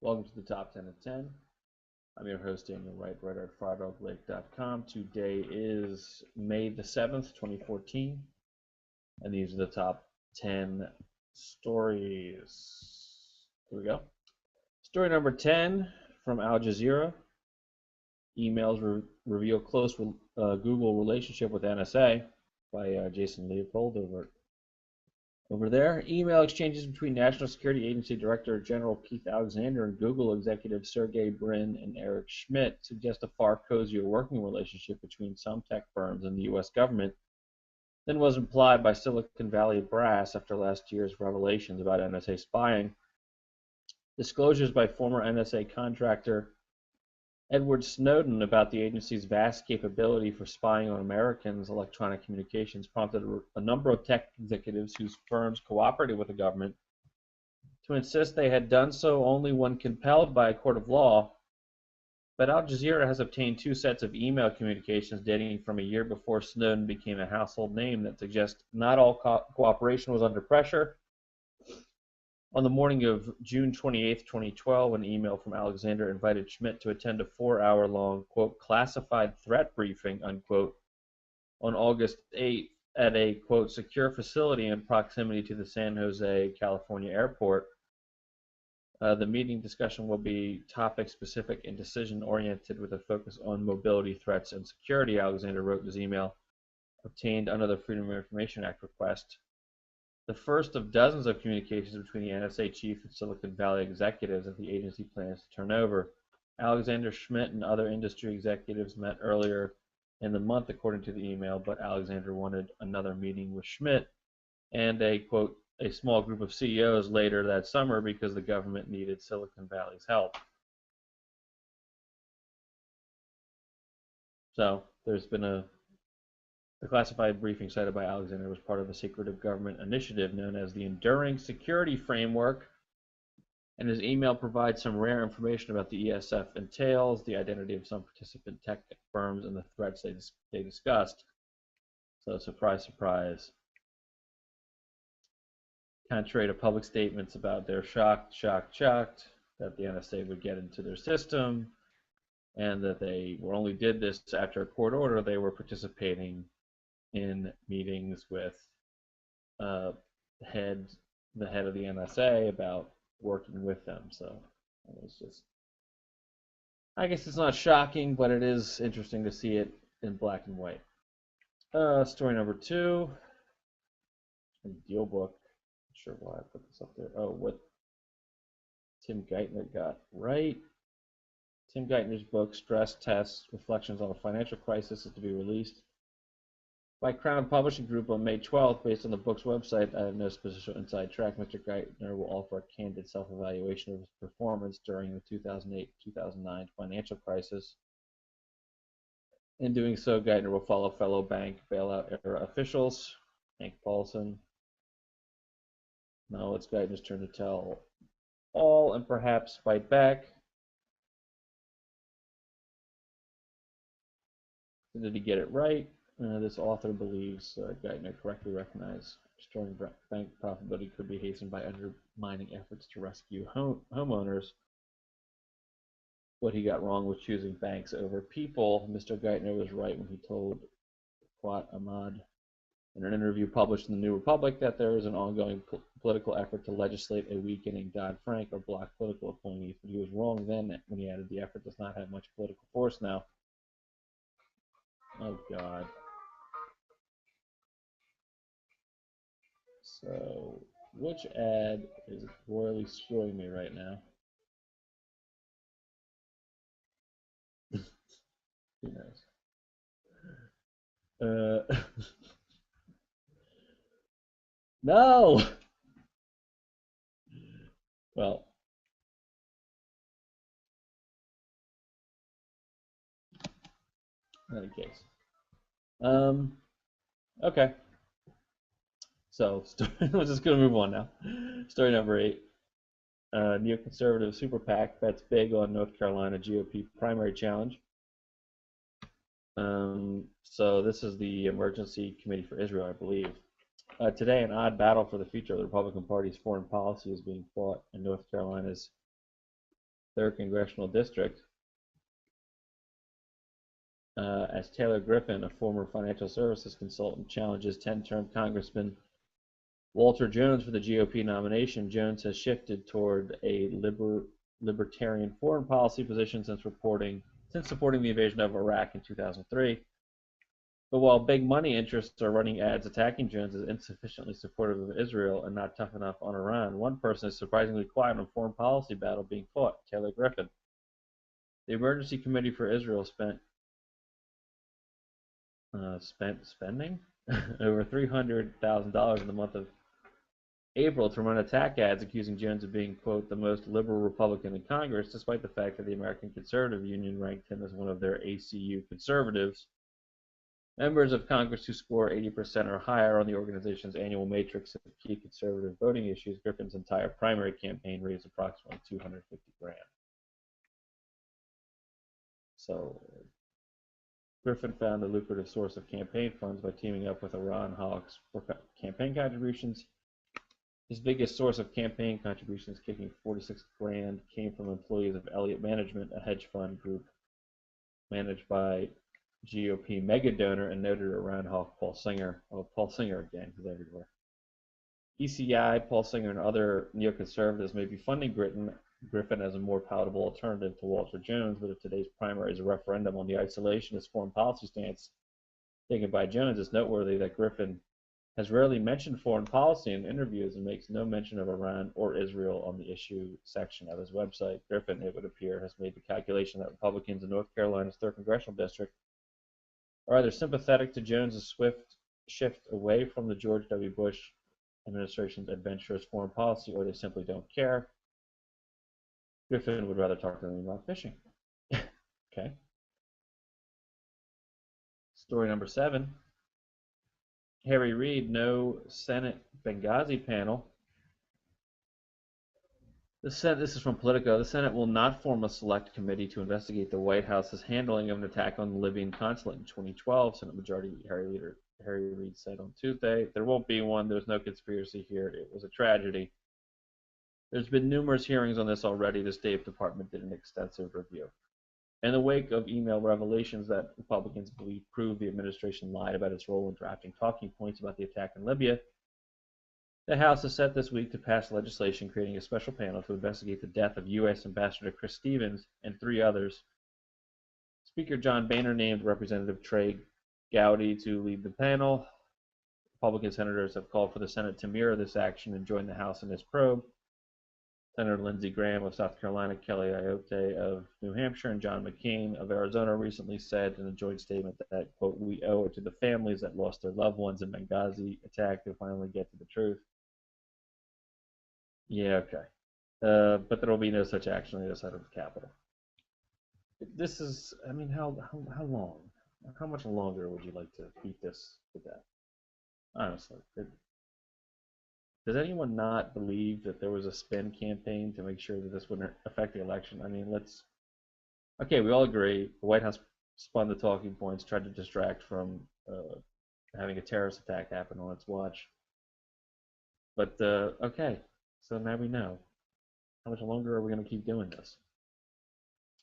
Welcome to the Top 10 at 10. I'm your host, Daniel Wright, writer at FireDogLake.com. Today is May the 7th, 2014, and these are the top 10 stories. Here we go. Story number 10 from Al Jazeera. Emails reveal close Google relationship with NSA by Jason Leopold over there. Email exchanges between National Security Agency Director General Keith Alexander and Google executive Sergey Brin and Eric Schmidt suggest a far cozier working relationship between some tech firms and the U.S. government than was implied by Silicon Valley brass after last year's revelations about NSA spying. Disclosures by former NSA contractor Edward Snowden about the agency's vast capability for spying on Americans' electronic communications prompted a number of tech executives whose firms cooperated with the government to insist they had done so only when compelled by a court of law. But Al Jazeera has obtained two sets of email communications dating from a year before Snowden became a household name that suggest not all cooperation was under pressure. On the morning of June 28, 2012, an email from Alexander invited Schmidt to attend a 4-hour-long, quote, classified threat briefing, unquote, on August 8th at a, quote, secure facility in proximity to the San Jose, California airport. The meeting discussion will be topic-specific and decision-oriented with a focus on mobility threats and security, Alexander wrote in his email, obtained under the Freedom of Information Act request. The first of dozens of communications between the NSA chief and Silicon Valley executives that the agency plans to turn over. Alexander Schmidt and other industry executives met earlier in the month, according to the email, but Alexander wanted another meeting with Schmidt and a, quote, a small group of CEOs later that summer because the government needed Silicon Valley's help. So there's been the classified briefing cited by Alexander was part of a secretive government initiative known as the Enduring Security Framework, and his email provides some rare information about the ESF entails, the identity of some participant tech firms, and the threats they discussed. So surprise, surprise. Contrary to public statements about their shocked that the NSA would get into their system and that they only did this after a court order, they were participating in meetings with the head of the NSA about working with them. So it's just, I guess it's not shocking, but it is interesting to see it in black and white. Story number 2, deal book. Not sure why I put this up there. Oh, what Tim Geithner got right. Tim Geithner's book, Stress Tests, Reflections on a Financial Crisis, is to be released by Crown Publishing Group on May 12th. Based on the book's website, I have no special inside track. Mr. Geithner will offer a candid self-evaluation of his performance during the 2008-2009 financial crisis. In doing so, Geithner will follow fellow bank bailout era officials, Hank Paulson. Now it's Geithner's turn to tell all and perhaps fight back. Did he get it right? This author believes Geithner correctly recognized restoring bank profitability could be hastened by undermining efforts to rescue homeowners. What he got wrong was choosing banks over people. Mr. Geithner was right when he told Quat Ahmad in an interview published in the New Republic that there is an ongoing political effort to legislate a weakening Dodd-Frank or block political appointees, but he was wrong then when he added the effort does not have much political force now. Oh, God. So, which ad is royally screwing me right now? Who knows? No! Well, in any case. Okay. So, we're just going to move on now. Story number 8. Neoconservative super PAC bets big on North Carolina GOP primary challenge. So this is the Emergency Committee for Israel, I believe. Today, an odd battle for the future of the Republican Party's foreign policy is being fought in North Carolina's 3rd Congressional District, as Taylor Griffin, a former financial services consultant, challenges 10-term Congressman Walter Jones for the GOP nomination. Jones has shifted toward a libertarian foreign policy position since supporting the invasion of Iraq in 2003. But while big money interests are running ads attacking Jones as insufficiently supportive of Israel and not tough enough on Iran, one person is surprisingly quiet on foreign policy battle being fought, Taylor Griffin. The Emergency Committee for Israel spending over $300,000 in the month of April to run attack ads accusing Jones of being, quote, the most liberal Republican in Congress, despite the fact that the American Conservative Union ranked him as one of their ACU conservatives. Members of Congress who score 80% or higher on the organization's annual matrix of key conservative voting issues. Griffin's entire primary campaign raised approximately $250,000. So Griffin found a lucrative source of campaign funds by teaming up with Iran hawks for campaign contributions. His biggest source of campaign contributions, kicking $46,000, came from employees of Elliott Management, a hedge fund group managed by GOP mega donor and noted Iran hawk Paul Singer. Oh, Paul Singer again, he's everywhere. ECI, Paul Singer, and other neoconservatives may be funding Griffin as a more palatable alternative to Walter Jones, but if today's primary is a referendum on the isolationist foreign policy stance taken by Jones, it's noteworthy that Griffin has rarely mentioned foreign policy in interviews and makes no mention of Iran or Israel on the issue section of his website. Griffin, it would appear, has made the calculation that Republicans in North Carolina's 3rd Congressional District are either sympathetic to Jones's swift shift away from the George W. Bush administration's adventurous foreign policy, or they simply don't care. Griffin would rather talk to them about fishing. Okay. Story number 7. Harry Reid, no Senate Benghazi panel. This is from Politico. The Senate will not form a select committee to investigate the White House's handling of an attack on the Libyan consulate in 2012, Senate Majority Harry Reid said on Tuesday. There won't be one. There's no conspiracy here. It was a tragedy. There's been numerous hearings on this already. The State Department did an extensive review. In the wake of email revelations that Republicans believe prove the administration lied about its role in drafting talking points about the attack in Libya, the House is set this week to pass legislation creating a special panel to investigate the death of U.S. Ambassador Chris Stevens and 3 others. Speaker John Boehner named Representative Trey Gowdy to lead the panel. Republican senators have called for the Senate to mirror this action and join the House in this probe. Senator Lindsey Graham of South Carolina, Kelly Ayotte of New Hampshire, and John McCain of Arizona recently said in a joint statement that, quote, we owe it to the families that lost their loved ones in Benghazi attack to finally get to the truth. Yeah, okay. But there will be no such action on the other side of the Capitol. This is, I mean, how long? How much longer would you like to beat this to death? Honestly. Does anyone not believe that there was a spin campaign to make sure that this wouldn't affect the election? I mean, okay, we all agree. The White House spun the talking points, tried to distract from having a terrorist attack happen on its watch. But, okay, so now we know. How much longer are we going to keep doing this?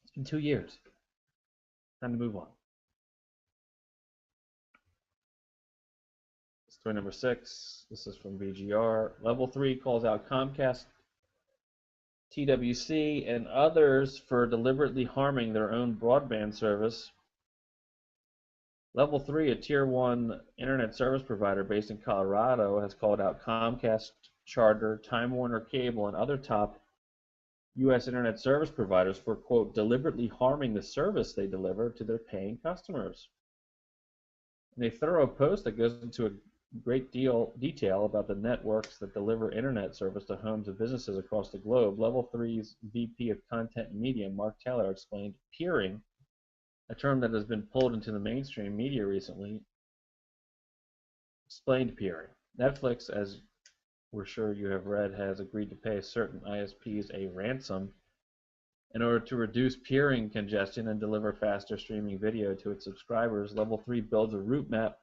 It's been 2 years. Time to move on. Story number 6, this is from VGR. Level 3 calls out Comcast, TWC, and others for deliberately harming their own broadband service. Level 3, a Tier 1 internet service provider based in Colorado, has called out Comcast, Charter, Time Warner Cable, and other top U.S. internet service providers for, quote, deliberately harming the service they deliver to their paying customers. In a thorough post that goes into a great detail about the networks that deliver internet service to homes and businesses across the globe, Level 3's VP of Content and Media, Mark Taylor, explained peering, a term that has been pulled into the mainstream media recently, explained peering. Netflix, as we're sure you have read, has agreed to pay certain ISPs a ransom in order to reduce peering congestion and deliver faster streaming video to its subscribers. Level 3 builds a route map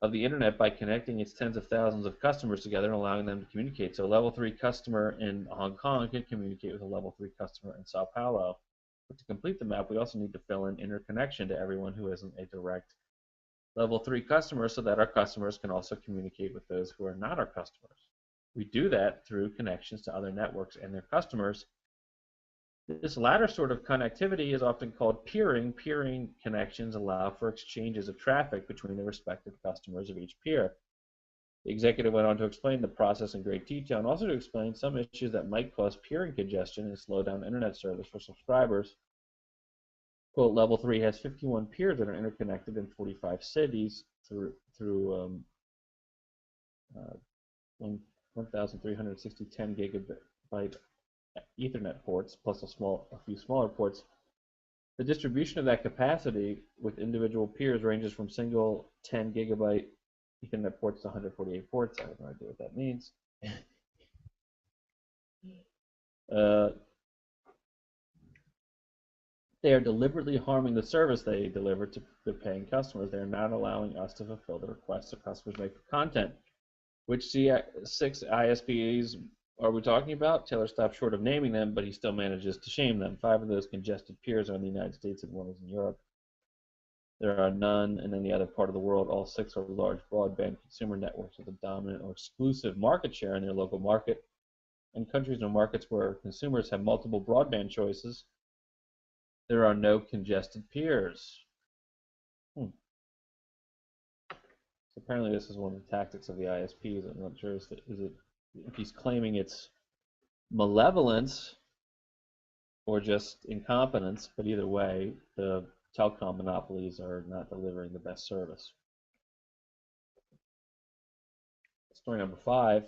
of the internet by connecting its tens of thousands of customers together and allowing them to communicate. So a level 3 customer in Hong Kong can communicate with a level 3 customer in Sao Paulo. But to complete the map, we also need to fill in interconnection to everyone who isn't a direct level 3 customer so that our customers can also communicate with those who are not our customers. We do that through connections to other networks and their customers. This latter sort of connectivity is often called peering. Peering connections allow for exchanges of traffic between the respective customers of each peer. The executive went on to explain the process in great detail and also to explain some issues that might cause peering congestion and slow down internet service for subscribers. Quote, level 3 has 51 peers that are interconnected in 45 cities through 1,360 10 gigabit Ethernet ports, plus a few smaller ports. The distribution of that capacity with individual peers ranges from single 10 gigabyte Ethernet ports to 148 ports. I have no idea what that means. They are deliberately harming the service they deliver to their paying customers. They are not allowing us to fulfill the requests that customers make for content. Which 6 ISPs are we talking about? Taylor stopped short of naming them, but he still manages to shame them. 5 of those congested peers are in the United States and 1 is in Europe. There are none in any other part of the world. All 6 are large broadband consumer networks with a dominant or exclusive market share in their local market. In countries or markets where consumers have multiple broadband choices, there are no congested peers. So apparently this is one of the tactics of the ISPs. I'm not sure if he's claiming it's malevolence or just incompetence, but either way, the telecom monopolies are not delivering the best service. Story number 5.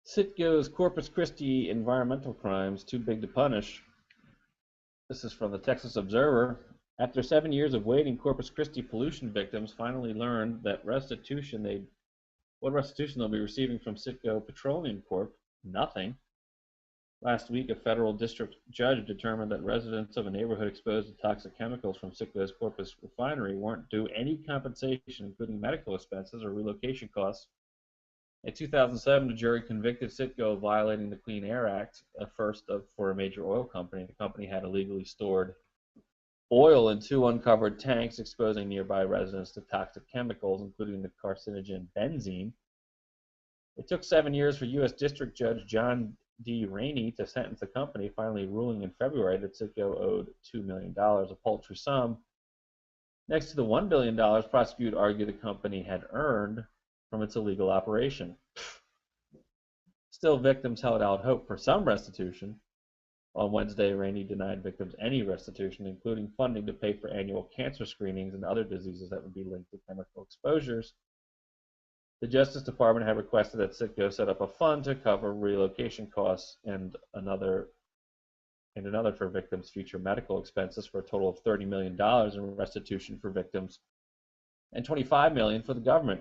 Citgo's Corpus Christi environmental crimes too big to punish. This is from the Texas Observer. After 7 years of waiting, Corpus Christi pollution victims finally learned that what restitution they'll be receiving from Citgo Petroleum Corp. Nothing. Last week, a federal district judge determined that residents of a neighborhood exposed to toxic chemicals from Citgo's Corpus refinery weren't due any compensation, including medical expenses or relocation costs. In 2007, the jury convicted Citgo of violating the Clean Air Act, a first for a major oil company. The company had illegally stored oil in 2 uncovered tanks, exposing nearby residents to toxic chemicals, including the carcinogen benzene. It took 7 years for U.S. District Judge John D. Rainey to sentence the company, finally ruling in February that Citgo owed $2 million, a paltry sum. Next to the $1 billion prosecutors argue the company had earned from its illegal operation. Still, victims held out hope for some restitution. On Wednesday, Rainey denied victims any restitution, including funding to pay for annual cancer screenings and other diseases that would be linked to chemical exposures. The Justice Department had requested that Citgo set up a fund to cover relocation costs and another for victims' future medical expenses, for a total of $30 million in restitution for victims and $25 million for the government.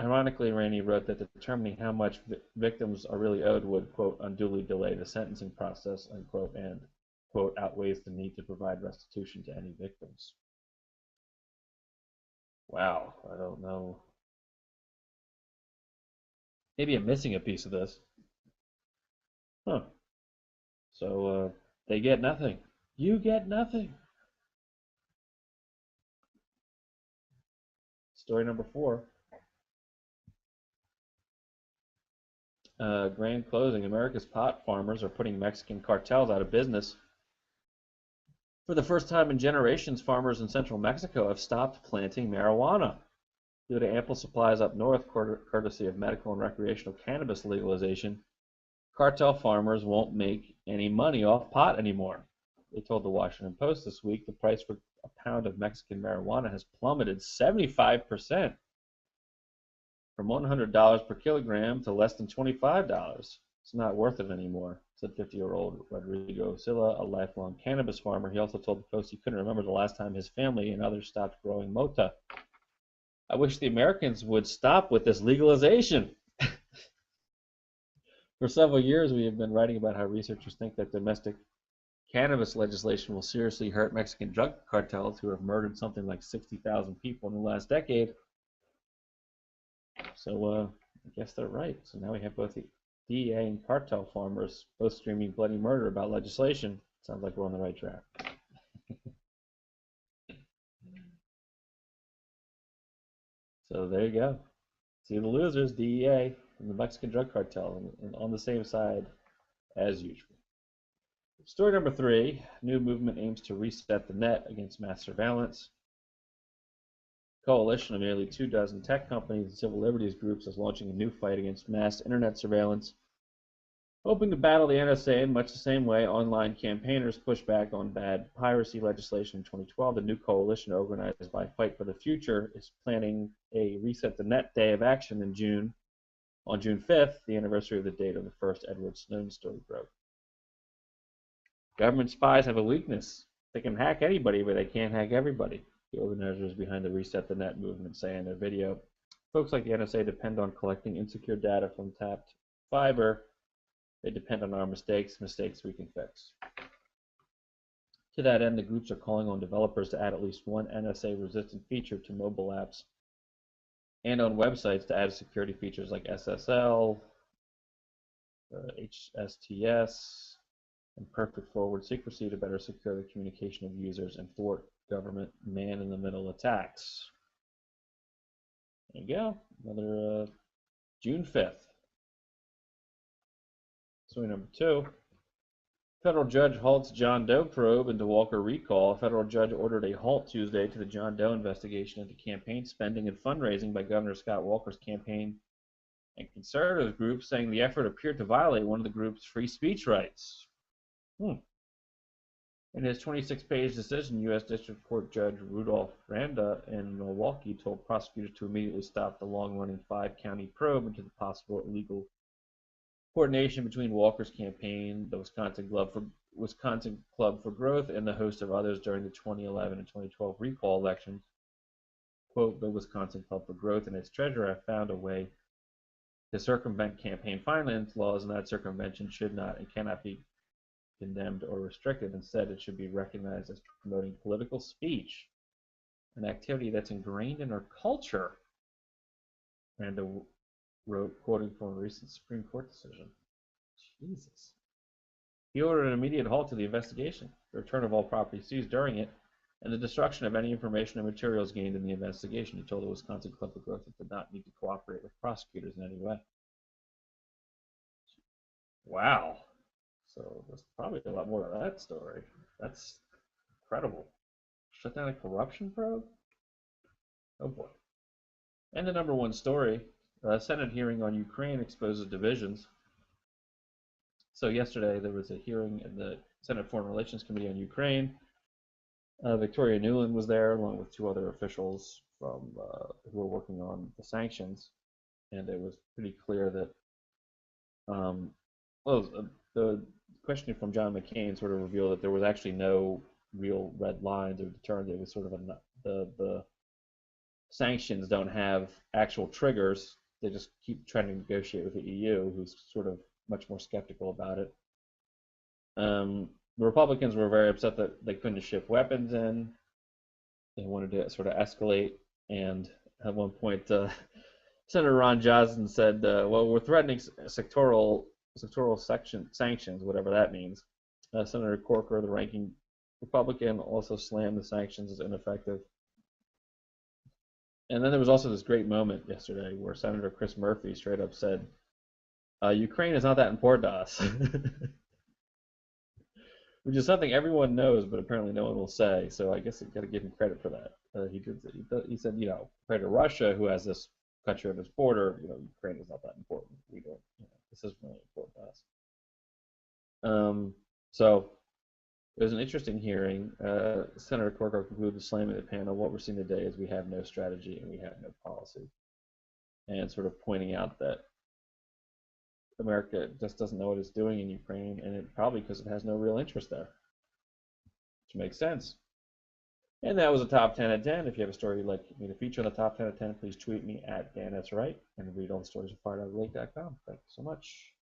Ironically, Rainey wrote that determining how much victims are really owed would, quote, unduly delay the sentencing process, unquote, and, quote, outweighs the need to provide restitution to any victims. Wow, I don't know. Maybe I'm missing a piece of this. Huh. So, they get nothing. You get nothing. Story number 4. Grand closing. America's pot farmers are putting Mexican cartels out of business. For the first time in generations, farmers in central Mexico have stopped planting marijuana. Due to ample supplies up north, courtesy of medical and recreational cannabis legalization, cartel farmers won't make any money off pot anymore. They told the Washington Post this week the price for a pound of Mexican marijuana has plummeted 75%. From $100 per kilogram to less than $25. It's not worth it anymore, said 50-year-old Rodrigo Silla, a lifelong cannabis farmer. He also told the Post he couldn't remember the last time his family and others stopped growing mota. I wish the Americans would stop with this legalization. For several years, we have been writing about how researchers think that domestic cannabis legislation will seriously hurt Mexican drug cartels who have murdered something like 60,000 people in the last decade. So I guess they're right. So now we have both the DEA and cartel farmers both screaming bloody murder about legislation. Sounds like we're on the right track. So there you go. See the losers, DEA and the Mexican drug cartel, and on the same side as usual. Story number 3, new movement aims to reset the net against mass surveillance. Coalition of nearly 24 tech companies and civil liberties groups is launching a new fight against mass internet surveillance, hoping to battle the NSA in much the same way online campaigners pushed back on bad piracy legislation in 2012. The new coalition, organized by Fight for the Future, is planning a Reset the Net Day of action in June, on June 5th, the anniversary of the date of the first Edward Snowden story broke. Government spies have a weakness. They can hack anybody, but they can't hack everybody. The organizers behind the Reset the Net movement say in their video, folks like the NSA depend on collecting insecure data from tapped fiber. They depend on our mistakes we can fix. To that end, the groups are calling on developers to add at least one NSA-resistant feature to mobile apps and on websites to add security features like SSL, HSTS, and perfect forward secrecy to better secure the communication of users and thwart government man-in-the-middle attacks. There you go, another June 5th. Story number 2. Federal judge halts John Doe probe into Walker recall. A federal judge ordered a halt Tuesday to the John Doe investigation into campaign spending and fundraising by Governor Scott Walker's campaign and conservative groups, saying the effort appeared to violate one of the group's free speech rights. In his 26-page decision, U.S. District Court Judge Rudolph Randa in Milwaukee told prosecutors to immediately stop the long-running 5-county probe into the possible illegal coordination between Walker's campaign, the Wisconsin Club for Growth, and the host of others during the 2011 and 2012 recall elections. Quote, the Wisconsin Club for Growth and its treasurer have found a way to circumvent campaign finance laws, and that circumvention should not and cannot be condemned or restricted. Instead, it should be recognized as promoting political speech, an activity that's ingrained in our culture. Randa wrote, quoting from a recent Supreme Court decision. Jesus. He ordered an immediate halt to the investigation, the return of all property seized during it, and the destruction of any information or materials gained in the investigation. He told the Wisconsin Club of Growth it did not need to cooperate with prosecutors in any way. Wow. So there's probably a lot more to that story. That's incredible. Shut down a corruption probe? Oh boy. And the number 1 story, Senate hearing on Ukraine exposes divisions. So yesterday there was a hearing in the Senate Foreign Relations Committee on Ukraine. Victoria Nuland was there along with 2 other officials from who were working on the sanctions, and it was pretty clear that the questioning from John McCain sort of revealed that there was actually no real red lines or deterrent. It was sort of the sanctions don't have actual triggers. They just keep trying to negotiate with the EU, who's sort of much more skeptical about it. The Republicans were very upset that they couldn't ship weapons in. They wanted to sort of escalate, and at one point, Senator Ron Johnson said, well, we're threatening sectoral sanctions, whatever that means. Senator Corker, the ranking Republican, also slammed the sanctions as ineffective. And then there was also this great moment yesterday where Senator Chris Murphy straight up said, Ukraine is not that important to us. Which is something everyone knows, but apparently no one will say. So I guess I've got to give him credit for that. He said, compared to Russia, who has this country on its border, Ukraine is not that important. We don't, this is really important to us. So it was an interesting hearing. Senator Corker concluded slamming the panel. What we're seeing today is we have no strategy and we have no policy, and sort of pointing out that America just doesn't know what it's doing in Ukraine, and it probably because it has no real interest there, which makes sense. And that was a top 10 at 10. If you have a story you'd like me to feature on the top 10 at 10, please tweet me at DanSWright and read all the stories at firedoglake.com. Thank you so much.